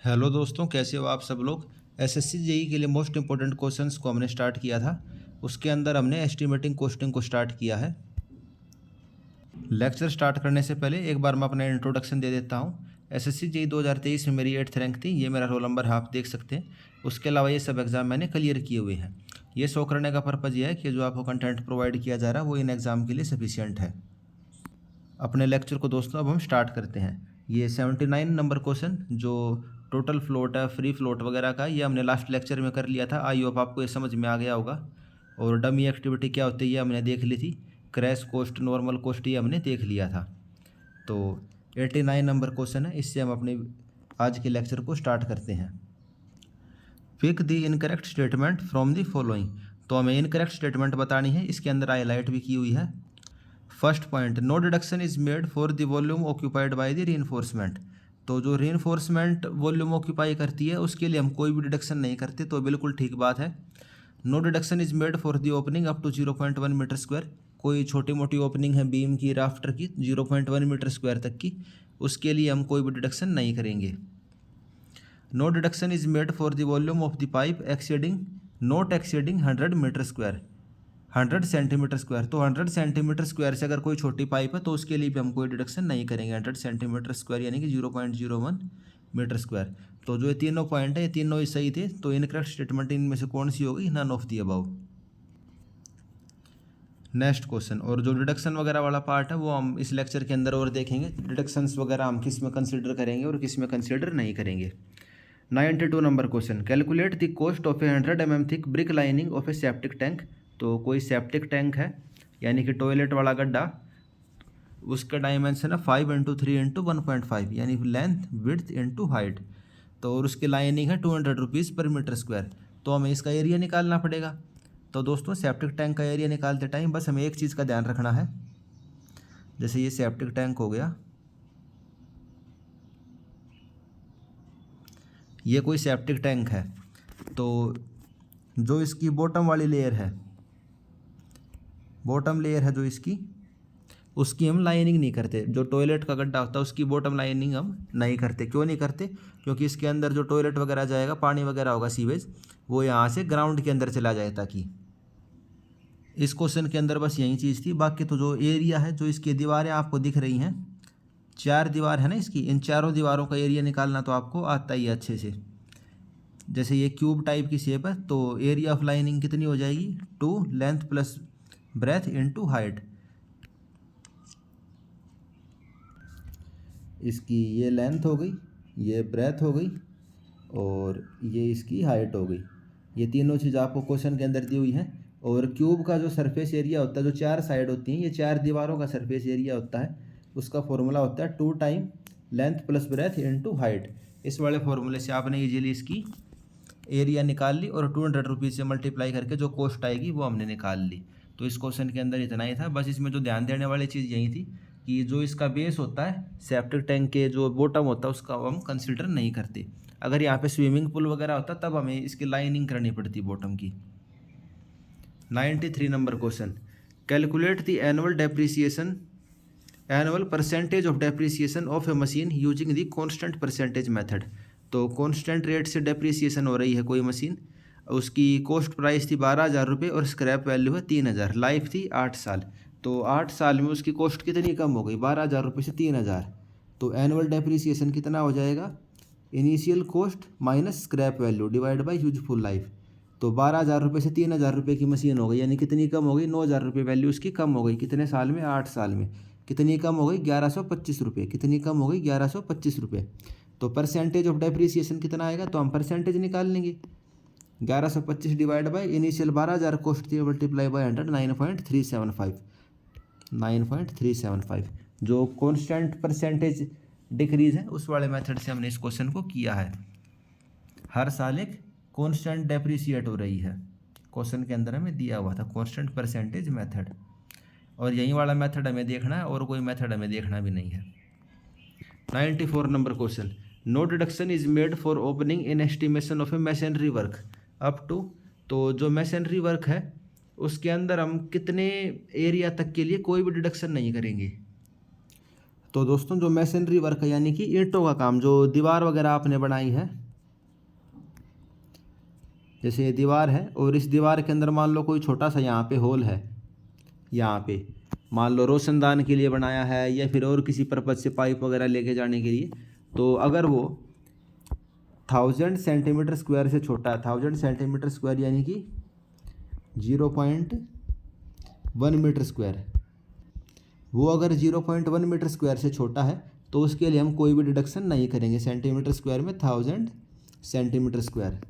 Hello दोस्तों, कैसे हो आप सब लोग। एसएससी जेई के लिए मोस्ट इंपॉर्टेंट क्वेश्चंस को हमने स्टार्ट किया था। उसके अंदर हमने एस्टिमेटिंग कोस्टिंग को स्टार्ट किया है। लेक्चर स्टार्ट करने से पहले एक बार मैं अपना इंट्रोडक्शन दे देता हूँ। एसएससी जेई 2023 में मेरी 8th रैंक थी। ये मेरा रोल नंबर है, आप देख सकते हैं। उसके अलावा ये सब एग्ज़ाम मैंने क्लियर किए हुए हैं। ये शो करने का पर्पज़ ये है कि जो आपको कंटेंट प्रोवाइड किया जा रहा है वो इन एग्ज़ाम के लिए सफिशियंट है। अपने लेक्चर को दोस्तों अब हम स्टार्ट करते हैं। ये 79 नंबर क्वेश्चन जो टोटल फ्लोट है, फ्री फ्लोट वगैरह का, ये हमने लास्ट लेक्चर में कर लिया था। आई होप आपको ये समझ में आ गया होगा। और डमी एक्टिविटी क्या होती है ये हमने देख ली थी। क्रैश कोस्ट, नॉर्मल कोस्ट, ये हमने देख लिया था। तो 89 नंबर क्वेश्चन है, इससे हम अपने आज के लेक्चर को स्टार्ट करते हैं। Pick the incorrect statement from the following. तो हमें इनकरेक्ट स्टेटमेंट बतानी है, इसके अंदर हाईलाइट भी की हुई है। First point, no deduction is made for the volume occupied by the reinforcement. तो जो रीइंफोर्समेंट वॉल्यूम ऑक्यूपाई करती है उसके लिए हम कोई भी डिडक्शन नहीं करते, तो बिल्कुल ठीक बात है। No deduction is made for the opening up to 0.1 metre square. कोई छोटी मोटी ओपनिंग है बीम की, राफ्टर की, 0.1 मीटर स्क्वायर तक की, उसके लिए हम कोई भी डिडक्शन नहीं करेंगे। No deduction is made for the volume of the pipe exceeding not exceeding 100 metre square, 100 centimetre square. तो 100 सेंटीमीटर स्क्वायर से अगर कोई छोटी पाइप है तो उसके लिए भी हम कोई डिडक्शन नहीं करेंगे। 100 सेंटीमीटर स्क्वायर यानी कि 0.01 मीटर स्क्वायर। तो जो ये तीनों पॉइंट है, ये तीनों ही सही थे। तो इनकरेक्ट स्टेटमेंट इनमें से कौन सी होगी? None of the above. Next question, और जो डिडक्शन वगैरह वाला पार्ट है वो हम इस लेक्चर के अंदर और देखेंगे। डिडक्शंस वगैरह हम किस में कंसिडर करेंगे और किस में कंसिडर नहीं करेंगे। 92 number question, calculate the cost of A 100 mm thick brick lining of A septic tank. तो कोई सेप्टिक टैंक है यानी कि टॉयलेट वाला गड्ढा, उसका डायमेंशन है 5 × 3 × 1.5 यानी लेंथ, विड्थ इंटू हाइट। तो और उसकी लाइनिंग है 200 रुपीज़ पर मीटर स्क्वायर। तो हमें इसका एरिया निकालना पड़ेगा। तो दोस्तों सेप्टिक टैंक का एरिया निकालते टाइम बस हमें एक चीज़ का ध्यान रखना है। जैसे ये सेप्टिक टैंक हो गया, ये कोई सेप्टिक टैंक है, तो जो इसकी बॉटम वाली लेयर है, बॉटम लेयर है जो इसकी, उसकी हम लाइनिंग नहीं करते। जो टॉयलेट का गड्ढा होता है उसकी बॉटम लाइनिंग हम नहीं करते। क्यों नहीं करते? क्योंकि इसके अंदर जो टॉयलेट वगैरह जाएगा, पानी वगैरह होगा, सीवेज, वो यहाँ से ग्राउंड के अंदर चला जाए। ताकि इस क्वेश्चन के अंदर बस यही चीज़ थी। बाकी तो जो एरिया है, जो इसकी दीवारें आपको दिख रही हैं, 4 दीवार है ना इसकी, इन चारों दीवारों का एरिया निकालना तो आपको आता ही है अच्छे से। जैसे ये क्यूब टाइप की शेप है, तो एरिया ऑफ लाइनिंग कितनी हो जाएगी? 2 length plus breadth into height. इसकी ये लेंथ हो गई, ये ब्रेथ हो गई, और ये इसकी हाइट हो गई। ये तीनों चीज़ आपको क्वेश्चन के अंदर दी हुई है। और क्यूब का जो सरफेस एरिया होता है, जो 4 साइड होती हैं, ये 4 दीवारों का सरफेस एरिया होता है, उसका फॉर्मूला होता है 2 time length plus breadth into height. इस वाले फॉर्मूले से आपने इजीली इसकी एरिया निकाल ली और 200 रुपीज़ से मल्टीप्लाई करके जो कॉस्ट आएगी वो हमने निकाल ली। तो इस क्वेश्चन के अंदर इतना ही था। बस इसमें जो ध्यान देने वाली चीज़ यही थी कि जो इसका बेस होता है, सेप्टिक टैंक के जो बॉटम होता है, उसका हम कंसिडर नहीं करते। अगर यहाँ पे स्विमिंग पूल वगैरह होता तब हमें इसकी लाइनिंग करनी पड़ती बॉटम की। 93 number question, calculate the annual percentage of depreciation of A machine using the constant percentage method. तो कॉन्स्टेंट रेट से डेप्रिसिएशन हो रही है कोई मशीन, उसकी कॉस्ट प्राइस थी 12,000 रुपये और स्क्रैप वैल्यू है 3,000, लाइफ थी 8 साल। तो 8 साल में उसकी कॉस्ट कितनी कम हो गई? 12,000 रुपये से 3,000। तो एनुअल डेप्रिसिएशन कितना हो जाएगा? Initial cost minus scrap value divide by useful life. तो 12,000 रुपये से 3,000 रुपये की मशीन हो गई, यानी कितनी कम हो गई? 9,000 रुपये वैल्यू उसकी कम हो गई। कितने साल में? 8 साल में। कितनी कम हो गई? 1125 रुपये। कितनी कम हो गई? 1125 रुपये। तो परसेंटेज ऑफ डेप्रिसिएशन कितना आएगा? तो हम परसेंटेज निकाल लेंगे। 1125 डिवाइड बाई इनिशियल 12,000 कॉस्ट थी, मल्टीप्लाई बाई 100, 9.375। 9.375 जो कॉन्स्टेंट परसेंटेज डिक्रीज है उस वाले मेथड से हमने इस क्वेश्चन को किया है। हर साल एक कॉन्स्टेंट डेप्रिसिएट हो रही है। क्वेश्चन के अंदर हमें दिया हुआ था कॉन्स्टेंट परसेंटेज मेथड, और यही वाला मेथड हमें देखना है, और कोई मेथड हमें देखना भी नहीं है। 94 number question, no deduction is made for opening in estimation of a masonry work up to. तो जो मैसनरी वर्क है उसके अंदर हम कितने एरिया तक के लिए कोई भी डिडक्शन नहीं करेंगे। तो दोस्तों जो मैसनरी वर्क है यानी कि ईंटों का काम, जो दीवार वगैरह आपने बनाई है, जैसे ये दीवार है और इस दीवार के अंदर मान लो कोई छोटा सा यहाँ पे होल है, यहाँ पे मान लो रोशनदान के लिए बनाया है या फिर और किसी पर्पज से पाइप वगैरह लेके जाने के लिए, तो अगर वो 1000 सेंटीमीटर स्क्वायर से छोटा है, 1000 सेंटीमीटर स्क्वायर यानी कि 0.1 मीटर स्क्वायर, वो अगर 0.1 मीटर स्क्वायर से छोटा है तो उसके लिए हम कोई भी डिडक्शन नहीं करेंगे। सेंटीमीटर स्क्वायर में 1000 सेंटीमीटर स्क्वायर,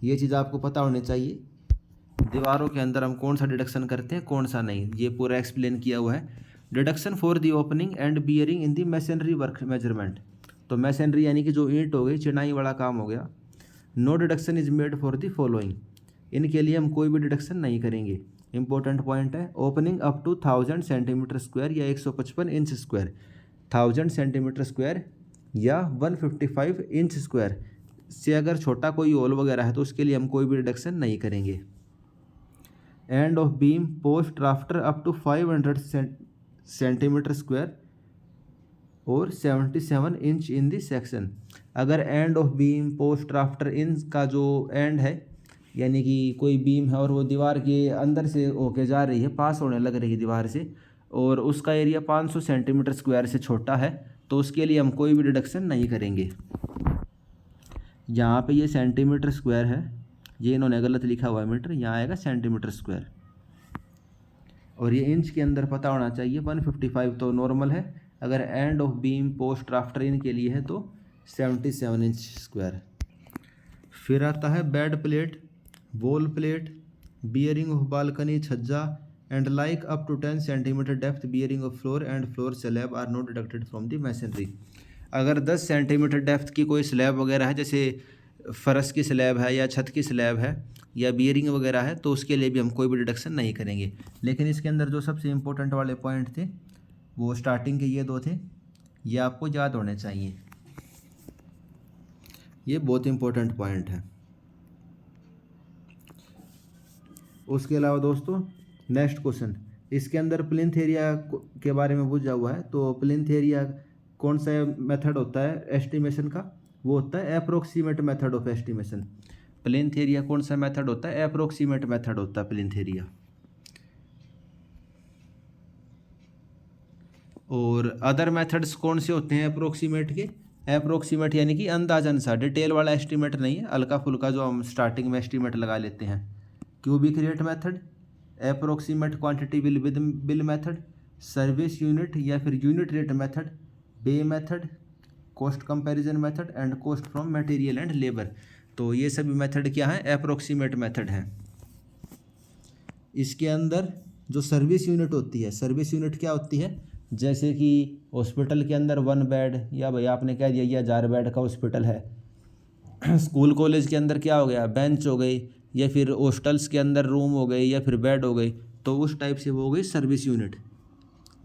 ये चीज़ आपको पता होनी चाहिए। दीवारों के अंदर हम कौन सा डिडक्शन करते हैं, कौन सा नहीं, ये पूरा एक्सप्लेन किया हुआ है। Deduction for the opening and bearing in the masonry work measurement. तो मैसनरी यानी कि जो ईंट हो गई, चिनाई वाला काम हो गया। No deduction is made for the following, इनके लिए हम कोई भी डिडक्शन नहीं करेंगे। इंपॉर्टेंट पॉइंट है, opening up to 1000 centimetre square या 155 इंच स्क्वायर, 1000 सेंटीमीटर स्क्वायर या 155 इंच स्क्वायर से अगर छोटा कोई होल वगैरह है तो उसके लिए हम कोई भी डिडक्शन नहीं करेंगे। End of beam post rafter up to 500 centimetre square और 77 इंच इन दी सेक्शन। अगर end of beam post rafter इन का जो एंड है यानी कि कोई बीम है और वो दीवार के अंदर से होके जा रही है, पास होने लग रही है दीवार से, और उसका एरिया 500 सेंटीमीटर स्क्वायर से छोटा है, तो उसके लिए हम कोई भी डिडक्शन नहीं करेंगे। यहाँ पे ये सेंटीमीटर स्क्वायर है, ये इन्होंने गलत लिखा हुआ है मीटर, यहाँ आएगा सेंटीमीटर स्क्वायर, और ये इंच के अंदर पता होना चाहिए। 155 तो नॉर्मल है, अगर end of beam post rafter इन के लिए है तो 77 इंच स्क्वायर। फिर आता है bed plate, wall plate, bearing of balcony, chhajja and like up to 10 centimetre depth bearing of floor and floor slab are not deducted from the masonry. अगर 10 centimetre depth की कोई स्लैब वगैरह है, जैसे फर्श की स्लैब है या छत की स्लैब है या बियरिंग वगैरह है, तो उसके लिए भी हम कोई भी डिडक्शन नहीं करेंगे। लेकिन इसके अंदर जो सबसे इम्पोर्टेंट वाले पॉइंट थे वो स्टार्टिंग के ये दो थे, ये आपको याद होने चाहिए, ये बहुत इम्पोर्टेंट पॉइंट है। उसके अलावा दोस्तों नेक्स्ट क्वेश्चन, इसके अंदर प्लिंथ एरिया के बारे में पूछा हुआ है। तो प्लिंथ एरिया कौन सा मेथड होता है एस्टिमेशन का, वो होता है approximate method of estimation. Plinth area कौन सा मेथड होता है, अप्रोक्सीमेट मेथड होता है प्लिंथ एरिया। और अदर मेथड्स कौन से होते हैं अप्रोक्सीमेट के, अप्रोक्सीमेट यानी कि अंदाजन सा, डिटेल वाला एस्टिमेट नहीं है, हल्का फुल्का जो हम स्टार्टिंग में एस्टिमेट लगा लेते हैं। Cubic rate method, approximate quantity bill method, service unit या फिर unit rate method, bay method, cost comparison method and cost from material and labour. तो ये सभी मेथड क्या है, अप्रोक्सीमेट मेथड है। इसके अंदर जो सर्विस यूनिट होती है, सर्विस यूनिट क्या होती है, जैसे कि हॉस्पिटल के अंदर 1 बेड, या भाई आपने कह दिया ये 1000 बेड का हॉस्पिटल है। स्कूल कॉलेज के अंदर क्या हो गया, बेंच हो गई, या फिर हॉस्टल्स के अंदर रूम हो गई या फिर बेड हो गई, तो उस टाइप से वो हो गई सर्विस यूनिट।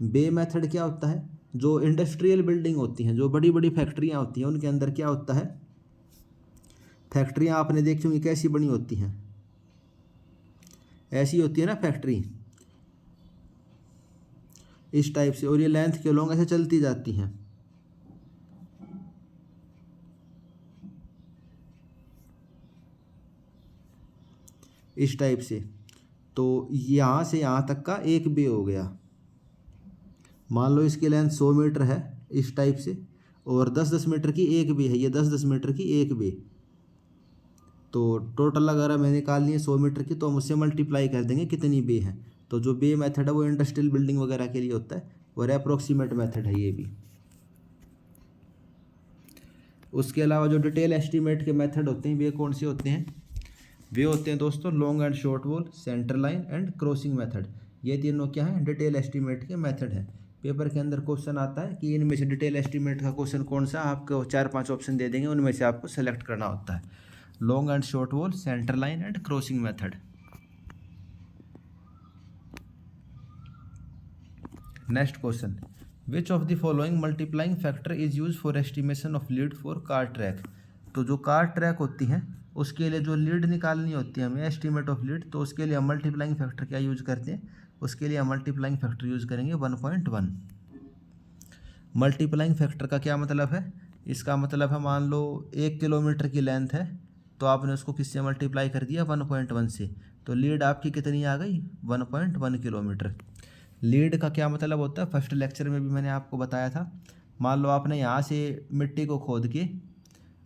बे मेथड क्या होता है, जो इंडस्ट्रियल बिल्डिंग होती हैं, जो बड़ी बड़ी फैक्ट्रियाँ होती हैं, उनके अंदर क्या होता है, फैक्ट्रियाँ आपने देखी होंगी कैसी बनी होती हैं, ऐसी होती है ना फैक्ट्री, इस टाइप से, और ये लेंथ के लॉन्ग ऐसे चलती जाती हैं। इस टाइप से, तो यहाँ से यहाँ तक का एक बे हो गया। मान लो इसकी लेंथ 100 मीटर है इस टाइप से, और 10-10 मीटर की एक बे है, ये 10-10 मीटर की एक बे, तो टोटल अगर हमें निकालनी है 100 मीटर की, तो हम उससे मल्टीप्लाई कर देंगे कितनी बे है। तो जो बे मेथड है वो इंडस्ट्रियल बिल्डिंग वगैरह के लिए होता है, और अप्रोक्सीमेट मेथड है ये भी। उसके अलावा जो डिटेल एस्टीमेट के मेथड होते हैं वे कौन से होते हैं, वे होते हैं दोस्तों long and short wall, centre line and crossing method. ये तीनों क्या है, डिटेल एस्टीमेट के मेथड है। पेपर के अंदर क्वेश्चन आता है कि इनमें से डिटेल एस्टीमेट का क्वेश्चन कौन सा, आपको 4-5 ऑप्शन दे देंगे, उनमें से आपको सेलेक्ट करना होता है। Long and short wall, centre line and crossing method. Next question, which of the following multiplying factor is use for estimation of lead for car track. तो जो कार ट्रैक होती हैं उसके लिए जो लीड निकालनी होती है हमें, एस्टीमेट ऑफ लीड, तो उसके लिए हम मल्टीप्लाइंग फैक्टर क्या यूज करते हैं, उसके लिए हम मल्टीप्लाइंग फैक्टर यूज करेंगे 1.1। मल्टीप्लाइंग फैक्टर का क्या मतलब है? इसका मतलब है मान लो 1 किलोमीटर की लेंथ है तो आपने उसको किससे मल्टीप्लाई कर दिया 1.1 से, तो लीड आपकी कितनी आ गई 1.1 किलोमीटर। लीड का क्या मतलब होता है फर्स्ट लेक्चर में भी मैंने आपको बताया था। मान लो आपने यहाँ से मिट्टी को खोद के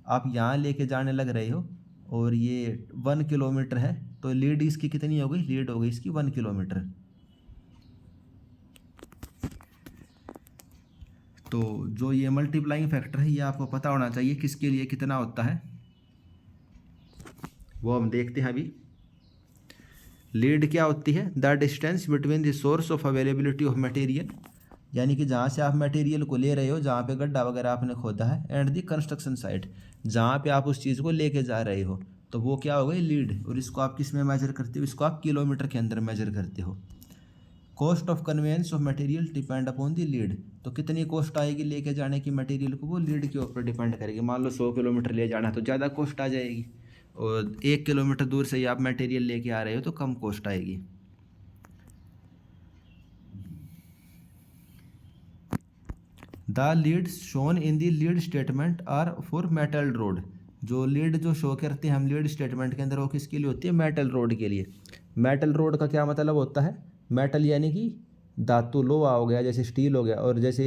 आप यहाँ लेके जाने लग रहे हो और ये 1 किलोमीटर है, तो लीड इसकी कितनी हो गई? लीड हो गई इसकी 1 किलोमीटर। तो जो ये मल्टीप्लाइंग फैक्टर है ये आपको पता होना चाहिए किसके लिए कितना होता है, वो हम देखते हैं अभी। लीड क्या होती है? The distance between the source of availability of material, यानी कि जहाँ से आप मटेरियल को ले रहे हो, जहाँ पे गड्ढा वगैरह आपने खोदा है, एंड द कंस्ट्रक्शन साइट, जहाँ पे आप उस चीज़ को लेके जा रहे हो, तो वो क्या हो गई? लीड। और इसको आप किस में मेजर करते हो? इसको आप किलोमीटर के अंदर मेजर करते हो। Cost of conveyance of material depend upon the lead, तो कितनी कॉस्ट आएगी लेके जाने की मटेरियल को, वो लीड के ऊपर डिपेंड करेगी। मान लो 100 किलोमीटर ले जाना है तो ज़्यादा कॉस्ट आ जाएगी, और 1 किलोमीटर दूर से ही आप मटेरियल लेके आ रहे हो तो कम कॉस्ट आएगी। The leads shown in the lead statement are for metal road, जो लीड जो शो करते हैं हम लीड स्टेटमेंट के अंदर वो किसके लिए होती है? मेटल रोड के लिए। मेटल रोड का क्या मतलब होता है? मेटल यानी कि धातु, लोहा हो गया, जैसे स्टील हो गया, और जैसे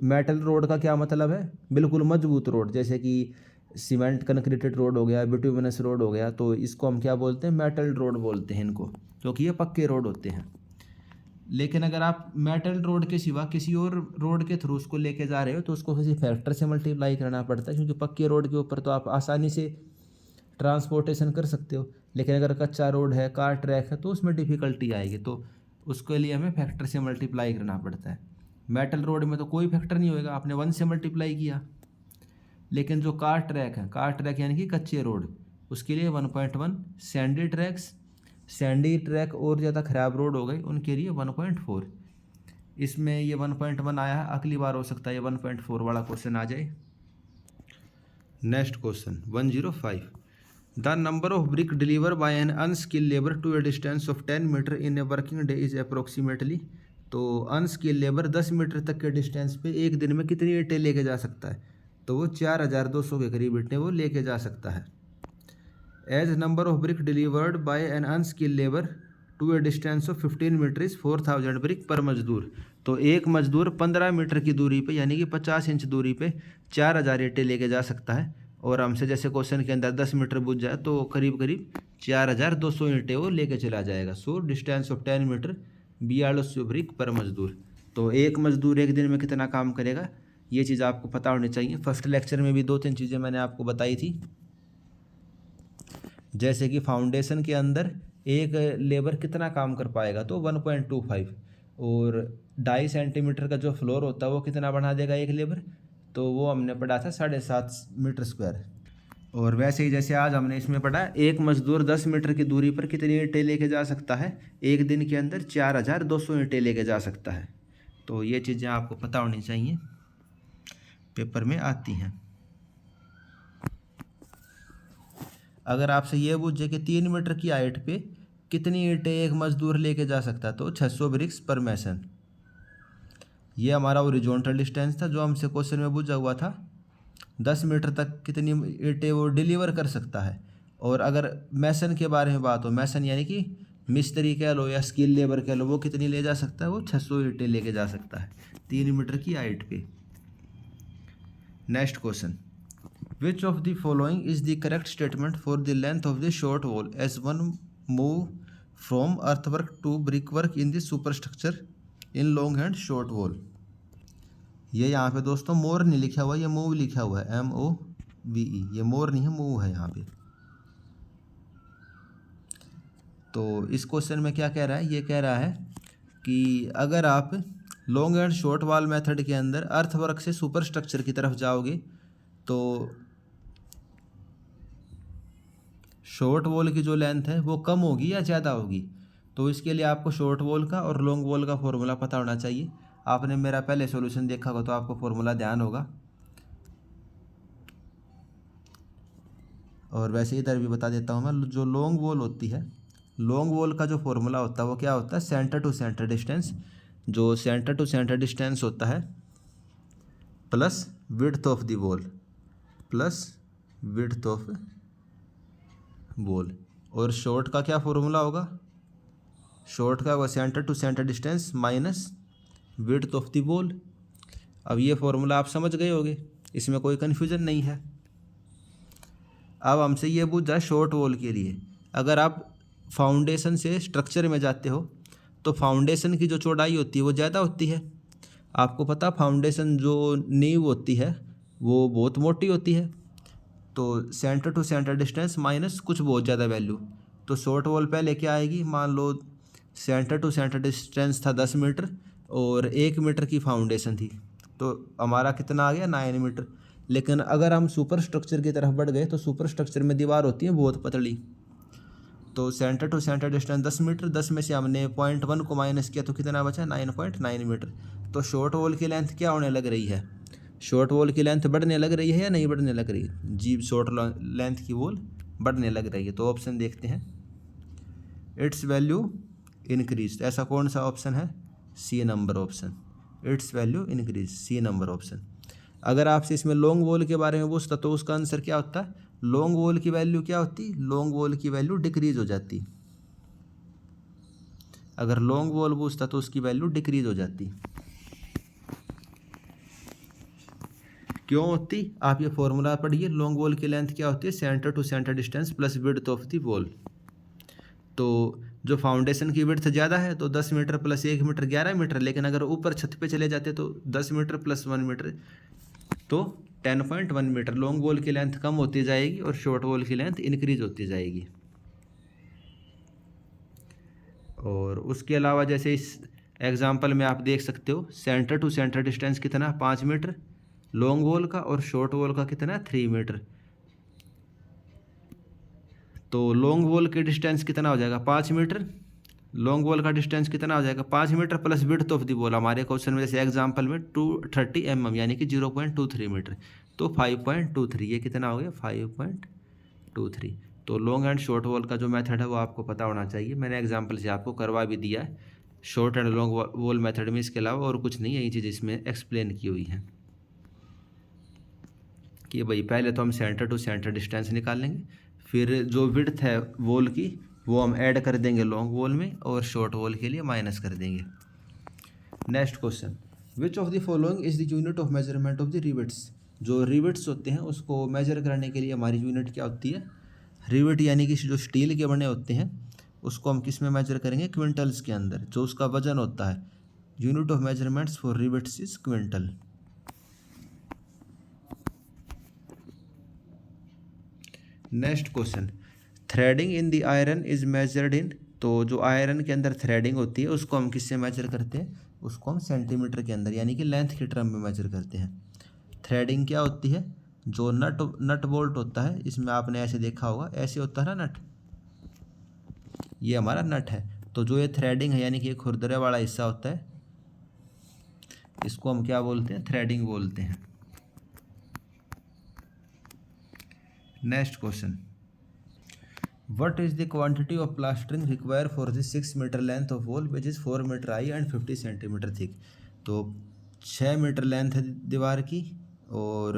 मेटल रोड का क्या मतलब है? बिल्कुल मजबूत रोड, जैसे कि सीमेंट कंक्रीटेड रोड हो गया, बिटुमिनस रोड हो गया, तो इसको हम क्या बोलते हैं? मेटल रोड बोलते हैं इनको, क्योंकि ये पक्के रोड होते हैं। लेकिन अगर आप मेटल रोड के सिवा किसी और रोड के थ्रू उसको लेके जा रहे हो तो उसको किसी फैक्टर से मल्टीप्लाई करना पड़ता है, क्योंकि पक्के रोड के ऊपर तो आप आसानी से ट्रांसपोर्टेशन कर सकते हो, लेकिन अगर कच्चा रोड है, कार ट्रैक है, तो उसमें डिफ़िकल्टी आएगी, तो उसके लिए हमें फैक्टर से मल्टीप्लाई करना पड़ता है। मेटल रोड में तो कोई फैक्टर नहीं होएगा, आपने 1 से मल्टीप्लाई किया। लेकिन जो कार ट्रैक है, कार ट्रैक यानी कि कच्चे रोड, उसके लिए 1.1। सैंडी ट्रैक्स, सैंडी ट्रैक और ज़्यादा ख़राब रोड हो गई उनके लिए 1.4। इसमें ये 1.1 आया है, अगली बार हो सकता है ये 1.4 वाला क्वेश्चन आ जाए। Next question 105, the number of brick deliver by an unskill labour to a distance of 10 metre in a working day is approximately, तो अनस्किल लेबर 10 मीटर तक के डिस्टेंस पे एक दिन में कितनी ईंटें लेके जा सकता है? तो वो 4200 के करीब ईंटें वो लेके जा सकता है। As number of brick delivered by an unskill labour to a distance of 15 metre is 4000 brick per मजदूर, तो एक मजदूर 15 मीटर की दूरी पे यानी कि 50 इंच दूरी पे 4000 ईंटें लेके जा सकता है। और हमसे जैसे क्वेश्चन के अंदर 10 मीटर बुझ जाए तो करीब करीब 4200 ईंटें वो लेके चला जाएगा। So distance of 10 metre 4200 brick per मजदूर। तो एक मजदूर एक दिन में कितना काम करेगा, ये चीज़ आपको पता होनी चाहिए। फर्स्ट लेक्चर में भी 2-3 चीज़ें मैंने आपको बताई थी, जैसे कि फाउंडेशन के अंदर एक लेबर कितना काम कर पाएगा, तो 1.25, और 2.5 सेंटीमीटर का जो फ्लोर होता है वो कितना बढ़ा देगा एक लेबर, तो वो हमने पढ़ा था 7.5 मीटर स्क्वायर। और वैसे ही जैसे आज हमने इसमें पढ़ा, एक मजदूर 10 मीटर की दूरी पर कितनी ईंटें लेके जा सकता है? एक दिन के अंदर 4200 ईंटें लेके जा सकता है। तो ये चीज़ें आपको पता होनी चाहिए, पेपर में आती हैं। अगर आपसे ये पूछे कि 3 मीटर की हाइट पे कितनी ईंटें एक मजदूर लेके जा सकता है, तो 600 ब्रिक्स पर मैसन। ये हमारा ओरिजोनटल डिस्टेंस था जो हमसे क्वेश्चन में पूछा हुआ था। 10 मीटर तक कितनी ईंटें वो डिलीवर कर सकता है। और अगर मैसन के बारे में बात हो, मैसन यानी कि मिस्त्री कह लो या स्किल लेबर कह लो, वो कितनी ले जा सकता है? वो 600 ईंटें लेके जा सकता है 3 मीटर की हाइट पे। Next question, Which of the following is the correct statement for the length of the short wall as one move from earthwork to brickwork in the superstructure in long and short wall? ये यहाँ पे दोस्तों मोर नहीं लिखा हुआ, ये move लिखा हुआ है, MOVE। ये मोर नहीं है, मूव है यहाँ पे। तो इस क्वेश्चन में क्या कह रहा है? ये कह रहा है कि अगर आप long and short wall method के अंदर अर्थवर्क से सुपर स्ट्रक्चर की तरफ जाओगे तो शॉर्ट वॉल की जो लेंथ है वो कम होगी या ज़्यादा होगी। तो इसके लिए आपको शॉर्ट वॉल का और लॉन्ग वॉल का फॉर्मूला पता होना चाहिए। आपने मेरा पहले सॉल्यूशन देखा होगा तो आपको फॉर्मूला ध्यान होगा, और वैसे इधर भी बता देता हूँ मैं। जो लॉन्ग वॉल होती है, लॉन्ग वॉल का जो फॉर्मूला होता है वो क्या होता है? Centre to centre distance. जो सेंटर टू सेंटर डिस्टेंस होता है plus width of the wall plus width of wall. और शॉर्ट का क्या फॉर्मूला होगा? शॉर्ट का होगा centre to centre distance minus width of the wall. अब ये फॉर्मूला आप समझ गए होगे, इसमें कोई कन्फ्यूजन नहीं है। अब हमसे ये पूछा है शॉर्ट वॉल के लिए, अगर आप फाउंडेशन से स्ट्रक्चर में जाते हो तो फाउंडेशन की जो चौड़ाई होती है वो ज़्यादा होती है। आपको पता फाउंडेशन जो नींव होती है वो बहुत मोटी होती है, तो centre to centre distance minus कुछ बहुत ज़्यादा वैल्यू। तो शॉर्ट वॉल पहले क्या आएगी, मान लो सेंटर टू सेंटर डिस्टेंस था 10 मीटर और 1 मीटर की फाउंडेशन थी, तो हमारा कितना आ गया 9 मीटर। लेकिन अगर हम सुपर स्ट्रक्चर की तरफ बढ़ गए तो सुपर स्ट्रक्चर में दीवार होती है बहुत पतली, तो centre to centre distance 10 metre, 10 में से हमने 0.1 को माइनस किया तो कितना बचा 9.9 मीटर। तो शॉर्ट वॉल की लेंथ क्या होने लग रही है? शॉर्ट वॉल की लेंथ बढ़ने लग रही है या नहीं बढ़ने लग रही है? जी, शॉर्ट लेंथ की वॉल बढ़ने लग रही है। तो ऑप्शन देखते हैं, इट्स वैल्यू इंक्रीज। ऐसा कौन सा ऑप्शन है? C number option, its value increase, C number option. अगर आपसे इसमें लॉन्ग वॉल के बारे में पूछता तो उसका आंसर क्या होता है? लॉन्ग वॉल की वैल्यू क्या होती? लॉन्ग वॉल की वैल्यू डिक्रीज हो जाती। अगर लॉन्ग वॉल पूछता तो उसकी वैल्यू डिक्रीज हो जाती। क्यों होती? आप ये फॉर्मूला पढ़िए, लॉन्ग वॉल की लेंथ क्या होती है? Centre to centre distance plus width of the wall. तो जो फाउंडेशन की विड्थ ज़्यादा है तो 10 मीटर प्लस 1 मीटर 11 मीटर, लेकिन अगर ऊपर छत पे चले जाते तो 10 मीटर प्लस 1 मीटर तो 10.1 मीटर। लॉन्ग वॉल की लेंथ कम होती जाएगी और शॉर्ट वॉल की लेंथ इंक्रीज होती जाएगी। और उसके अलावा जैसे इस एग्जांपल में आप देख सकते हो, सेंटर टू सेंटर डिस्टेंस कितना 5 मीटर लॉन्ग वॉल का, और शॉर्ट वॉल का कितना 3 मीटर। तो लॉन्ग वॉल की डिस्टेंस कितना हो जाएगा 5 मीटर, लॉन्ग वॉल का डिस्टेंस कितना हो जाएगा 5 metre plus width of the wall. हमारे क्वेश्चन में जैसे एग्जांपल में 230 mm यानी कि 0.23 मीटर, तो 5.23, ये कितना हो गया 5.23। तो लॉन्ग एंड शॉर्ट वॉल का जो मेथड है वो आपको पता होना चाहिए। मैंने एग्जांपल से आपको करवा भी दिया है। Short and long wall method में इसके अलावा और कुछ नहीं, यही चीज़ इसमें एक्सप्लेन की हुई है कि भाई पहले तो हम सेंटर टू सेंटर डिस्टेंस निकाल लेंगे, फिर जो विड्थ है वॉल की वो हम ऐड कर देंगे लॉन्ग वॉल में, और शॉर्ट वॉल के लिए माइनस कर देंगे। Next question, which of the following is the unit of measurement of the rivets. जो रिवेट्स होते हैं उसको मेजर करने के लिए हमारी यूनिट क्या होती है? रिवेट यानी कि जो स्टील के बने होते हैं उसको हम किस में मेजर करेंगे? क्विंटल्स के अंदर। जो उसका वजन होता है, unit of measurements for rivets is quintal. Next question, threading in the iron is measured in. तो जो आयरन के अंदर थ्रेडिंग होती है उसको हम किससे मेजर करते हैं? उसको हम सेंटीमीटर के अंदर यानी कि लेंथ के टर्म में मेजर करते हैं। थ्रेडिंग क्या होती है? जो नट बोल्ट होता है, इसमें आपने ऐसे देखा होगा, ऐसे होता है ना नट, ये हमारा नट है। तो जो ये थ्रेडिंग है यानी कि ये खुरदरे वाला हिस्सा होता है, इसको हम क्या बोलते हैं? थ्रेडिंग बोलते हैं। Next question, What is the quantity of plastering required for the 6 meter length of wall which is 4 meter high and 50 centimeter thick। तो 6 मीटर लेंथ है दीवार की और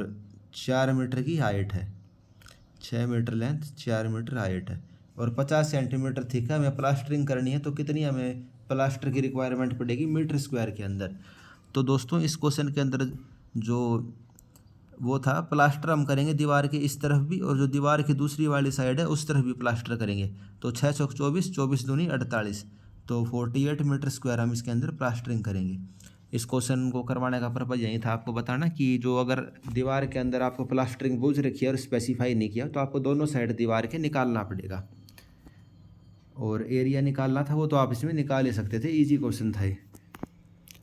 4 मीटर की हाइट है। 6 मीटर लेंथ 4 मीटर हाइट है और 50 सेंटीमीटर थिक है। हमें प्लास्टरिंग करनी है तो कितनी हमें प्लास्टर की रिक्वायरमेंट पड़ेगी मीटर स्क्वायर के अंदर। तो दोस्तों इस क्वेश्चन के अंदर जो वो था, प्लास्टर हम करेंगे दीवार के इस तरफ भी और जो दीवार की दूसरी वाली साइड है उस तरफ भी प्लास्टर करेंगे। तो 6 चौक 24, 24 दूनी 48, तो 48 मीटर स्क्वायर हम इसके अंदर प्लास्टरिंग करेंगे। इस क्वेश्चन को करवाने का पर्पज़ यही था आपको बताना कि जो अगर दीवार के अंदर आपको प्लास्टरिंग बूझ रखी है और स्पेसिफाई नहीं किया तो आपको दोनों साइड दीवार के निकालना पड़ेगा, और एरिया निकालना था वो तो आप इसमें निकाल ही सकते थे, ईजी क्वेश्चन था ये।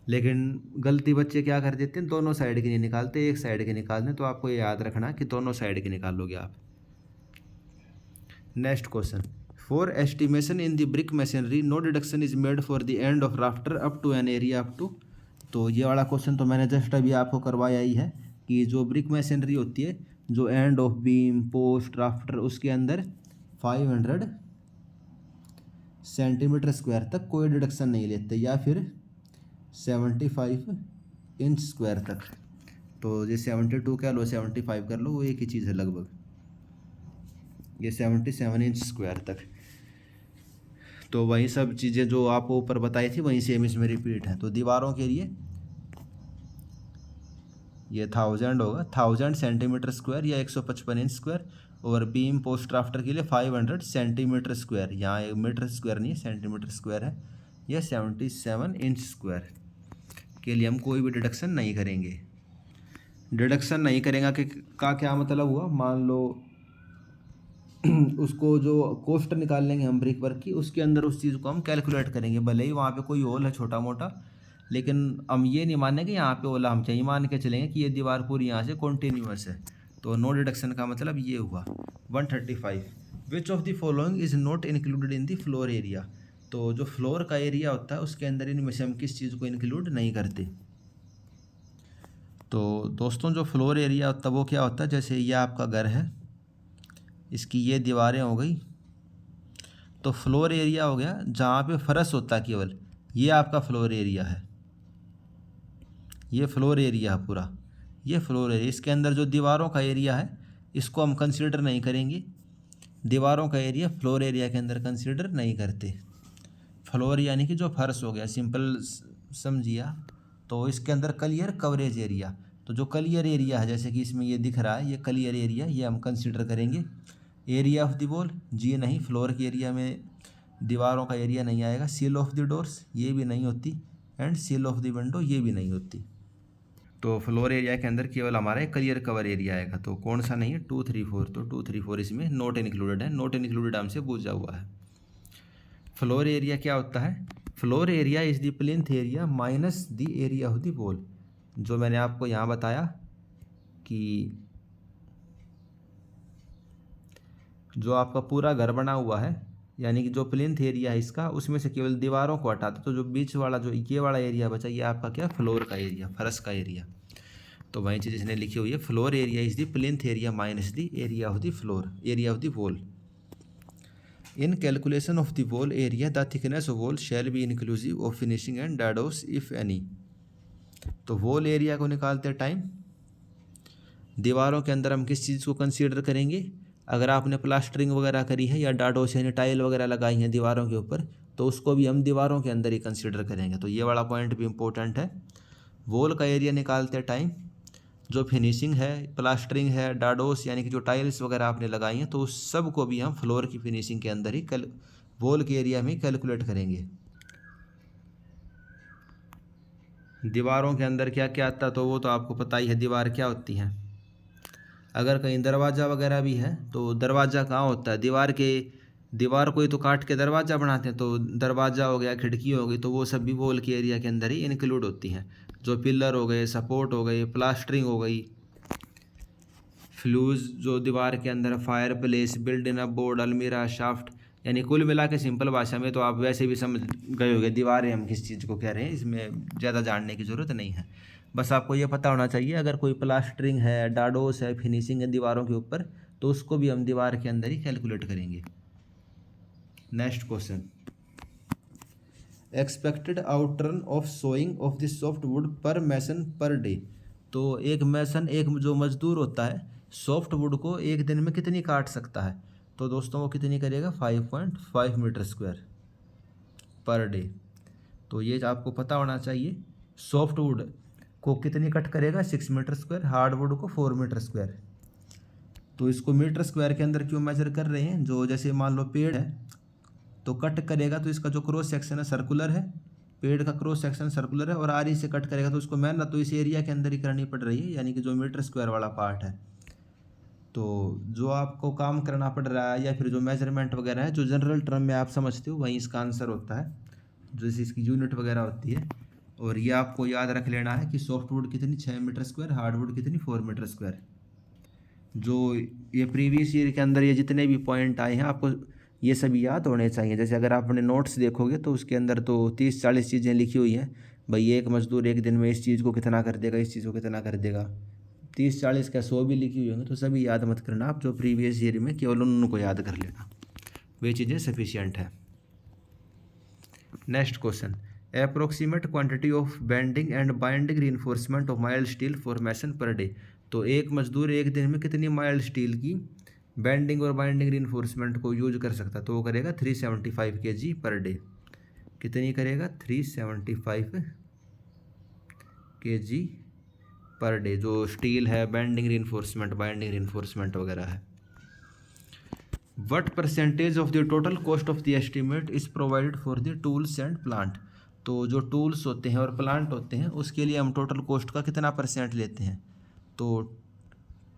लेकिन गलती बच्चे क्या कर देते हैं, दोनों साइड के नहीं निकालते, एक साइड के निकालते हैं। तो आपको ये याद रखना कि दोनों साइड के निकालोगे आप। Next question, for estimation in the brick machinery no deduction is made for the end of rafter up to an area up to. तो ये वाला क्वेश्चन तो मैंने जस्ट अभी आपको करवाया ही है कि जो ब्रिक मशीनरी होती है, जो and of beam post rafter उसके अंदर 500 सेंटीमीटर स्क्वायर तक कोई डिडक्शन नहीं लेते, या फिर 75 इंच स्क्वायर तक। तो ये 72 कह लो 75 कर लो, वो एक ही चीज़ है लगभग। ये 77 इंच स्क्वायर तक। तो वही सब चीज़ें जो आपको ऊपर बताई थी वहीं सेम इसमें रिपीट है। तो दीवारों के लिए ये 1000 होगा, 1000 सेंटीमीटर स्क्वायर या 155 इंच स्क्वायर। और बीम पोस्ट राफ्टर के लिए 500 सेंटीमीटर स्क्वायर, यहाँ एक मीटर स्क्वायर नहीं है, सेंटीमीटर स्क्वायर है। यह 77 इंच स्क्वायर के लिए हम कोई भी डिडक्शन नहीं करेंगे। डिडक्शन नहीं करेंगे का क्या मतलब हुआ, मान लो उसको जो कोस्ट निकाल लेंगे हम ब्रिक वर्क की, उसके अंदर उस चीज़ को हम कैलकुलेट करेंगे, भले ही वहाँ पे कोई होल है छोटा मोटा, लेकिन हम ये नहीं मानेंगे कि यहाँ पे होला, हम चाहिए मान के चलेंगे कि ये दीवार पूरी यहाँ से कॉन्टीन्यूअस है। तो नो डिडक्शन का मतलब ये हुआ। 135 which of the following is not included in the floor area. तो जो फ्लोर का एरिया होता है उसके अंदर इनमें से हम किस चीज़ को इंक्लूड नहीं करते। तो दोस्तों जो फ्लोर एरिया होता है वो क्या होता है, जैसे ये आपका घर है, इसकी ये दीवारें हो गई, तो फ्लोर एरिया हो गया जहाँ पे फर्श होता है केवल, ये आपका फ्लोर एरिया है। ये फ्लोर एरिया है पूरा, ये फ्लोर एरिया। इसके अंदर जो दीवारों का एरिया है इसको हम कंसीडर नहीं करेंगे। दीवारों का एरिया फ्लोर एरिया के अंदर कंसीडर नहीं करते। फ्लोर यानी कि जो फर्श हो गया, सिंपल समझिए। तो इसके अंदर क्लियर कवरेज एरिया, तो जो क्लियर एरिया है जैसे कि इसमें ये दिख रहा है, ये क्लियर एरिया, ये हम कंसीडर करेंगे। एरिया ऑफ द वॉल जी नहीं, फ्लोर के एरिया में दीवारों का एरिया नहीं आएगा। सील ऑफ द डोर्स ये भी नहीं होती, and seal of the window ये भी नहीं होती। तो फ्लोर एरिया के अंदर केवल हमारा क्लियर कवर एरिया आएगा। तो कौन सा नहीं है, 2, 3, 4। तो 2, 3, 4 इसमें नॉट इंक्लूडेड है। नॉट इंक्लूडेड हमसे पूछा हुआ है। फ्लोर एरिया क्या होता है, floor area is the plinth area minus the area of the wall. जो मैंने आपको यहाँ बताया कि जो आपका पूरा घर बना हुआ है, यानी कि जो प्लिंथ एरिया है इसका, उसमें से केवल दीवारों को हटा दो, तो जो बीच वाला जो ये वाला एरिया बचा, ये आपका क्या, फ्लोर का एरिया, फर्श का एरिया। तो वही चीज़ इसने लिखी हुई है, floor area is the plinth area minus the area of the floor, area of the wall. In calculation of the wall area the thickness of wall shall be inclusive of finishing and dados if any. तो wall area को निकालते time दीवारों के अंदर हम किस चीज़ को consider करेंगे, अगर आपने प्लास्टरिंग वगैरह करी है या डाडोस यानी टाइल वगैरह लगाई हैं दीवारों के ऊपर, तो उसको भी हम दीवारों के अंदर ही कंसीडर करेंगे। तो ये वाला पॉइंट भी इम्पोर्टेंट है। वॉल का एरिया निकालते टाइम जो फिनिशिंग है, प्लास्टरिंग है, डाडोस यानी कि जो टाइल्स वगैरह आपने लगाई हैं, तो उस सब को भी हम फ्लोर की फिनिशिंग के अंदर ही वॉल के एरिया में कैलकुलेट करेंगे। दीवारों के अंदर क्या क्या आता है तो वो तो आपको पता ही है, दीवार क्या होती हैं। अगर कहीं दरवाज़ा वगैरह भी है तो दरवाज़ा कहाँ होता है, दीवार को ही तो काट के दरवाज़ा बनाते हैं। तो दरवाज़ा हो गया, खिड़की हो गई, तो वो सब भी वॉल के एरिया के अंदर ही इंक्लूड होती हैं। जो पिलर हो गए, सपोर्ट हो गए, प्लास्टरिंग हो गई, फ्लूज जो दीवार के अंदर, fire place, build in up board, अलमीरा, शाफ्ट, यानी कुल मिला के सिंपल भाषा में तो आप वैसे भी समझ गए होंगे दीवारें हम किस चीज़ को कह रहे हैं। इसमें ज़्यादा जानने की ज़रूरत नहीं है, बस आपको ये पता होना चाहिए अगर कोई प्लास्टरिंग है, डाडोस है, फिनिशिंग है दीवारों के ऊपर, तो उसको भी हम दीवार के अंदर ही कैलकुलेट करेंगे। Next question, expected outturn of sawing of the soft wood per mason per day. तो एक मैसन, एक जो मजदूर होता है, सॉफ्ट वुड को एक दिन में कितनी काट सकता है। तो दोस्तों वो कितनी करेगा, 5.5 मीटर स्क्वायर पर डे। तो ये आपको पता होना चाहिए। सॉफ्ट वुड को कितनी कट करेगा, 6 मीटर स्क्वायर, हार्ड वुड को 4 मीटर स्क्वायर। तो इसको मीटर स्क्वायर के अंदर क्यों मेजर कर रहे हैं, जो जैसे मान लो पेड़ है तो कट करेगा तो इसका जो क्रॉस सेक्शन है सर्कुलर है, पेड़ का क्रॉस सेक्शन सर्कुलर है, और आरी से कट करेगा तो उसको मेहनत तो इस एरिया के अंदर ही करनी पड़ रही है, यानी कि जो मीटर स्क्वायर वाला पार्ट है। तो जो आपको काम करना पड़ रहा है या फिर जो मेजरमेंट वगैरह है, जो जनरल टर्म में आप समझते हो वहीं इसका आंसर होता है, जैसे इसकी यूनिट वगैरह होती है। और ये आपको याद रख लेना है कि सॉफ्ट वुड कितनी, 6 मीटर स्क्वायर, हार्ड वुड कितनी, 4 मीटर स्क्वायर। जो ये प्रीवियस ईयर के अंदर ये जितने भी पॉइंट आए हैं आपको ये सभी याद होने चाहिए। जैसे अगर आप अपने नोट्स देखोगे तो उसके अंदर तो 30-40 चीज़ें लिखी हुई हैं, भाई एक मजदूर एक दिन में इस चीज़ को कितना कर देगा, इस चीज़ को कितना कर देगा, 30-40 क्या 100 भी लिखी हुई होंगी। तो सभी याद मत करना आप, जो प्रीवियस ईयर में केवल उनको याद कर लेना, वे चीज़ें सफिशियंट है। Next question, approximate quantity of bending and binding reinforcement of mild steel पर मैसन पर डे। तो एक मजदूर एक दिन में कितनी माइल्ड स्टील की बेंडिंग और बाइंडिंग रीइंफोर्समेंट को यूज कर सकता है? तो वो करेगा 375 kg पर डे। कितनी करेगा? 375 kg पर डे, जो स्टील है, बेंडिंग रीइंफोर्समेंट, बाइंडिंग रीइंफोर्समेंट वगैरह है। What percentage of the total cost of the estimate is provided for the tools and plant. तो जो टूल्स होते हैं और प्लांट होते हैं उसके लिए हम टोटल कॉस्ट का कितना परसेंट लेते हैं? तो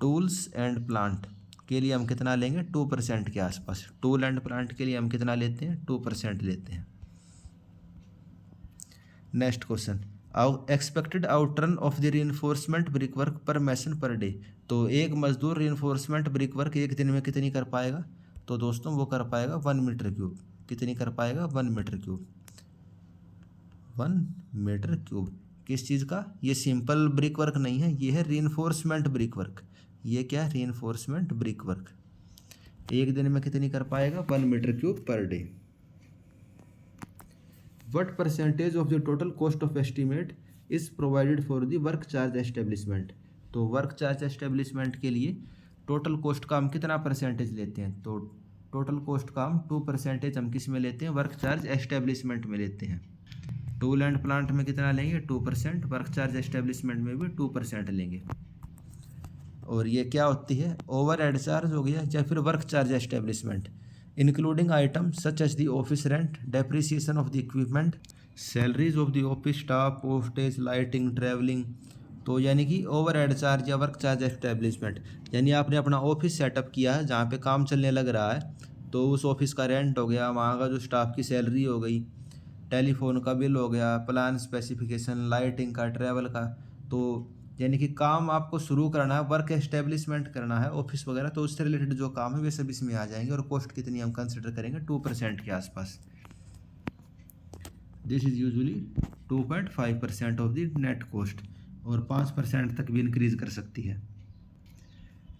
टूल्स एंड प्लांट के लिए हम कितना लेंगे? 2% के आसपास। टूल एंड प्लांट के लिए हम कितना लेते हैं? 2% लेते हैं। Next question, expected outturn of the reinforcement brick work पर मैसन पर डे। तो एक मजदूर रीइंफोर्समेंट ब्रिक वर्क एक दिन में कितनी कर पाएगा? तो दोस्तों वो कर पाएगा 1 मीटर क्यूब। कितनी कर पाएगा? 1 मीटर क्यूब। 1 मीटर क्यूब किस चीज़ का? ये सिंपल ब्रिक वर्क नहीं है, ये है रीइंफोर्समेंट ब्रिक वर्क। ये क्या है? Reinforcement brick work. एक दिन में कितनी कर पाएगा? 1 metre cube per day. What percentage of the total cost of estimate is provided for the work charge establishment। तो वर्क चार्ज एस्टेब्लिशमेंट के लिए टोटल कॉस्ट का हम कितना परसेंटेज लेते हैं? तो टोटल कॉस्ट का हम 2% हम किस में लेते हैं? वर्क चार्ज एस्टेब्लिशमेंट में लेते हैं। टूल एंड प्लांट में कितना लेंगे? 2%। वर्क चार्ज एस्टेब्लिशमेंट में भी 2% लेंगे। और ये क्या होती है? ओवर हेड चार्ज हो गया या फिर work charge establishment, including items such as the office rent, depreciation of the equipment, salaries of the office staff, postage, lighting, traveling। तो यानी कि ओवर हेड चार्ज या वर्क चार्ज एस्टेब्लिशमेंट, यानी आपने अपना ऑफिस सेटअप किया है जहाँ पे काम चलने लग रहा है, तो उस ऑफिस का रेंट हो गया, वहाँ का जो स्टाफ की सैलरी हो गई, टेलीफोन का बिल हो गया, प्लान स्पेसिफिकेशन, लाइटिंग का, ट्रैवल का। तो यानी कि काम आपको शुरू करना है, वर्क एस्टेब्लिशमेंट करना है ऑफिस वगैरह, तो उससे रिलेटेड जो काम है वे सब इसमें आ जाएंगे। और कॉस्ट कितनी हम कंसिडर करेंगे? 2% के आसपास। This is usually 2.5% of the net cost, और 5% तक भी इंक्रीज कर सकती है,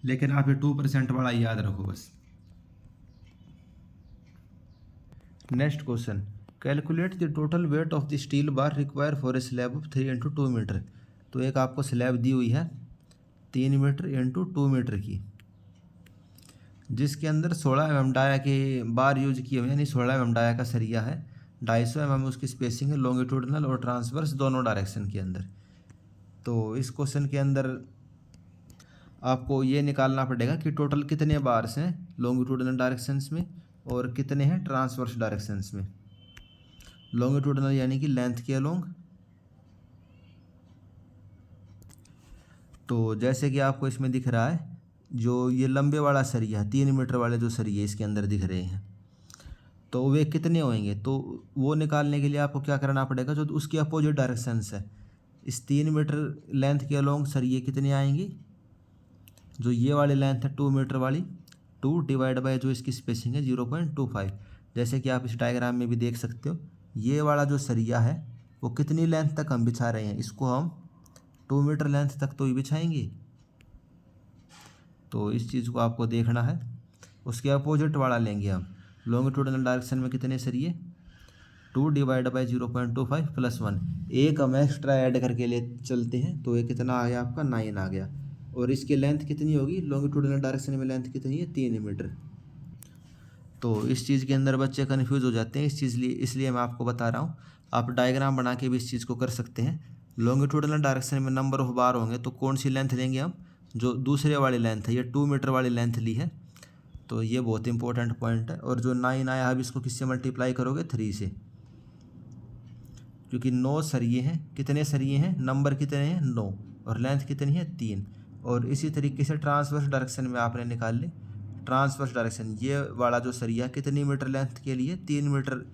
लेकिन आप ये 2% वाला याद रखो बस। Next question, calculate the total weight of the steel bar require for a slab of 3x2 metre. तो एक आपको स्लैब दी हुई है 3 मीटर इंटू 2 मीटर की, जिसके अंदर 16 mm डाया के बार यूज किए हुए हैं, यानी 16 mm डाया का सरिया है, 250 mm उसकी स्पेसिंग है, लॉन्गिट्यूडनल और ट्रांसवर्स दोनों डायरेक्शन के अंदर। तो इस क्वेश्चन के अंदर आपको ये निकालना पड़ेगा कि टोटल कितने बार्स हैं लॉन्गिट्यूडनल डायरेक्शंस में और कितने हैं ट्रांसवर्स डायरेक्शंस में। लॉन्गिट्यूडनल यानी कि लेंथ के अलोंग, तो जैसे कि आपको इसमें दिख रहा है, जो ये लंबे वाला सरिया 3 मीटर वाले जो सरिये इसके अंदर दिख रहे हैं, तो वे कितने होंगे? तो वो निकालने के लिए आपको क्या करना पड़ेगा? जो उसकी अपोजिट डायरेक्शंस है, इस 3 मीटर लेंथ के अलोंग सरिये कितने आएंगी? जो ये वाली लेंथ है 2 मीटर वाली, 2 डिवाइड बाय जो इसकी स्पेसिंग है 0.25। जैसे कि आप इस डायग्राम में भी देख सकते हो, ये वाला जो सरिया है वो कितनी लेंथ तक हम बिछा रहे हैं? इसको हम 2 मीटर लेंथ तक तो ही बिछाएंगे। तो इस चीज़ को आपको देखना है। उसके अपोजिट वाला लेंगे हम, लॉन्गिट्यूडनल डायरेक्शन में कितने सरिये? 2 डिवाइड बाई 0.25 प्लस 1, एक हम एक्स्ट्रा ऐड करके ले चलते हैं, तो ये कितना आ गया आपका? 9 आ गया। और इसकी लेंथ कितनी होगी? लॉन्गिट्यूडनल डायरेक्शन में लेंथ कितनी है? 3 मीटर। तो इस चीज़ के अंदर बच्चे कन्फ्यूज़ हो जाते हैं, इसलिए मैं आपको बता रहा हूँ। आप डायग्राम बना के भी इस चीज़ को कर सकते हैं। लॉन्गिट्यूडनल डायरेक्शन में नंबर ऑफ बार होंगे, तो कौन सी लेंथ लेंगे हम? जो दूसरे वाली लेंथ है, ये 2 मीटर वाली लेंथ ली है, तो ये बहुत इंपॉर्टेंट पॉइंट है। और जो 9 आया अब इसको किससे मल्टीप्लाई करोगे? 3 से, क्योंकि 9 सरिये हैं। कितने सरिये हैं? नंबर कितने हैं? 9, और लेंथ कितनी है? 3। और इसी तरीके से ट्रांसवर्स डायरेक्शन में आपने निकाल ले। ट्रांसवर्स डायरेक्शन, ये वाला जो सरिया कितनी मीटर लेंथ के लिए? 3 मीटर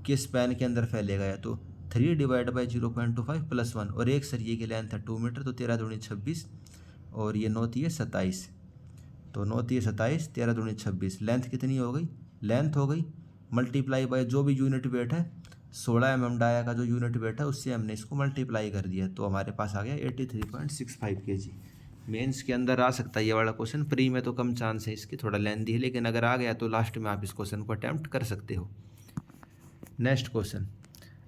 के स्पैन के अंदर फैलेगा है, तो 3 डिवाइड बाई 0.25 प्लस 1, और एक सरिये की लेंथ है 2 मीटर, तो 13 दूनी 26, और ये 9 3 27, तो 9 3 27, 13 दूनी 26। लेंथ कितनी हो गई? लेंथ हो गई मल्टीप्लाई बाय जो भी यूनिट वेट है, 16 mm डाया का जो यूनिट वेट है उससे हमने इसको मल्टीप्लाई कर दिया, तो हमारे पास आ गया 83.65 kg। मेंस के अंदर आ सकता है ये वाला क्वेश्चन, प्री में तो कम चांस है इसके, थोड़ा लेंथी है, लेकिन अगर आ गया तो लास्ट में आप इस क्वेश्चन को अटैम्प्ट कर सकते हो। Next question,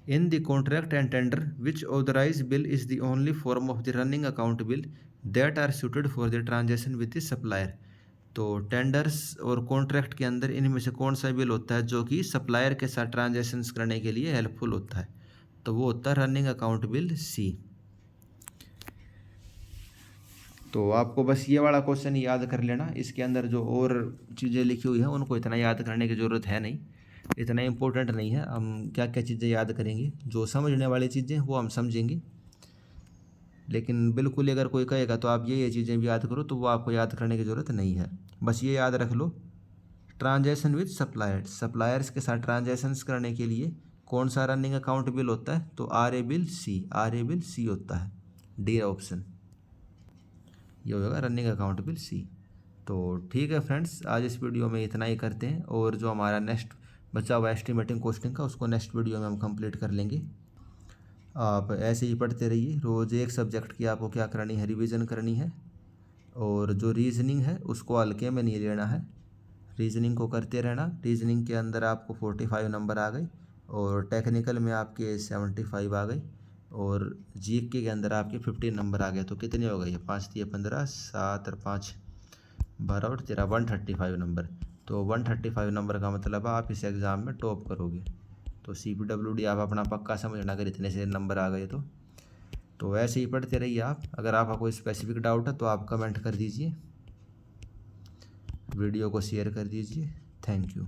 in the contract and tender which authorise bill is the only form of the running account bill that are suited for the transaction with the supplier. तो tenders और contract के अंदर इनमें से कौन सा बिल होता है जो कि सप्लायर के साथ ट्रांजेक्शन्स करने के लिए हेल्पफुल होता है? तो वो होता है रनिंग अकाउंट बिल सी। तो आपको बस ये वाला क्वेश्चन याद कर लेना, इसके अंदर जो और चीज़ें लिखी हुई हैं उनको इतना याद करने की ज़रूरत है नहीं, इतना इम्पोर्टेंट नहीं है। हम क्या क्या चीज़ें याद करेंगे, जो समझने वाली चीज़ें वो हम समझेंगे, लेकिन बिल्कुल अगर कोई कहेगा तो आप ये चीज़ें भी याद करो, तो वो आपको याद करने की ज़रूरत नहीं है। बस ये याद रख लो, ट्रांजेक्शन विद सप्लायर्स, सप्लायर्स के साथ ट्रांजेक्शन्स करने के लिए कौन सा रनिंग अकाउंट बिल होता है? तो R A bill C, R A bill C होता है, डी ऑप्शन ये होगा रनिंग अकाउंट बिल सी। तो ठीक है फ्रेंड्स, आज इस वीडियो में इतना ही करते हैं, और जो हमारा नेक्स्ट बचा हुआ एस्टिमेटिंग कॉस्टिंग का उसको नेक्स्ट वीडियो में हम कंप्लीट कर लेंगे। आप ऐसे ही पढ़ते रहिए, रोज़ एक सब्जेक्ट की आपको क्या करनी है, रिवीजन करनी है, और जो रीजनिंग है उसको हल्के में नहीं लेना है, रीजनिंग को करते रहना। रीजनिंग के अंदर आपको 45 नंबर आ गए, और टेक्निकल में आपके 75 आ गए, और जीके के अंदर आपके 15 नंबर आ गए। तो कितने हो गए? 5 दिए 15, 7 और 5 12 और 13, 135 नंबर। तो 135 नंबर का मतलब आप इस एग्ज़ाम में टॉप करोगे। तो CPWD आप अपना पक्का समझना अगर इतने से नंबर आ गए तो ऐसे ही पढ़ते रहिए आप। अगर आपका कोई स्पेसिफिक डाउट है तो आप कमेंट कर दीजिए, वीडियो को शेयर कर दीजिए। Thank you.